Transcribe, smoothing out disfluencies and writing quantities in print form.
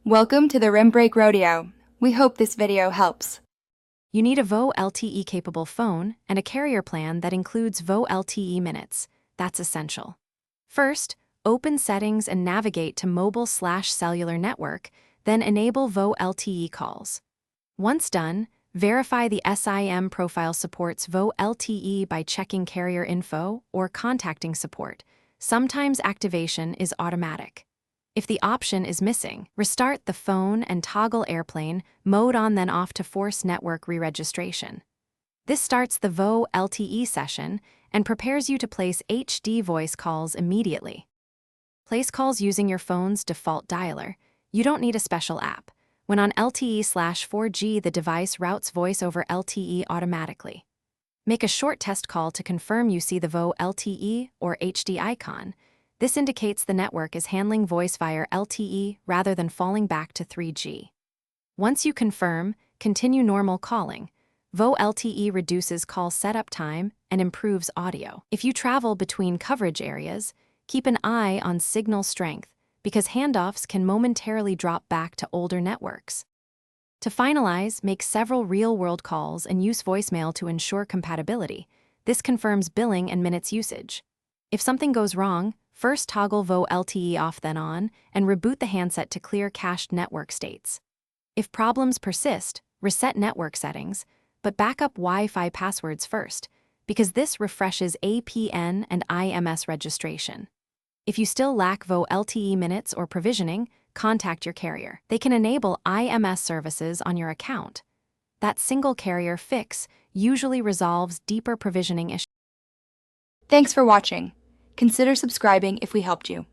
Welcome to the Rim Break Rodeo. We hope this video helps. You need a VO LTE-capable phone and a carrier plan that includes VO LTE minutes. That's essential. First, open Settings and navigate to Mobile/Cellular Network, then enable VO LTE calls. Once done, verify the SIM profile supports VO LTE by checking carrier info or contacting support. Sometimes activation is automatic. If the option is missing, restart the phone and toggle airplane mode on then off to force network re-registration. This starts the VO LTE session and prepares you to place HD voice calls immediately. Place calls using your phone's default dialer. You don't need a special app. When on LTE/4G, the device routes voice over LTE automatically. Make a short test call to confirm you see the VO LTE or HD icon. This indicates the network is handling voice via LTE rather than falling back to 3G. Once you confirm, continue normal calling. VO LTE reduces call setup time and improves audio. If you travel between coverage areas, keep an eye on signal strength because handoffs can momentarily drop back to older networks. To finalize, make several real-world calls and use voicemail to ensure compatibility. This confirms billing and minutes usage. If something goes wrong, first toggle VO LTE off then on, and reboot the handset to clear cached network states. If problems persist, reset network settings, but back up Wi-Fi passwords first, because this refreshes APN and IMS registration. If you still lack VO LTE minutes or provisioning, contact your carrier. They can enable IMS services on your account. That single carrier fix usually resolves deeper provisioning issues. Thanks for watching. Consider subscribing if we helped you.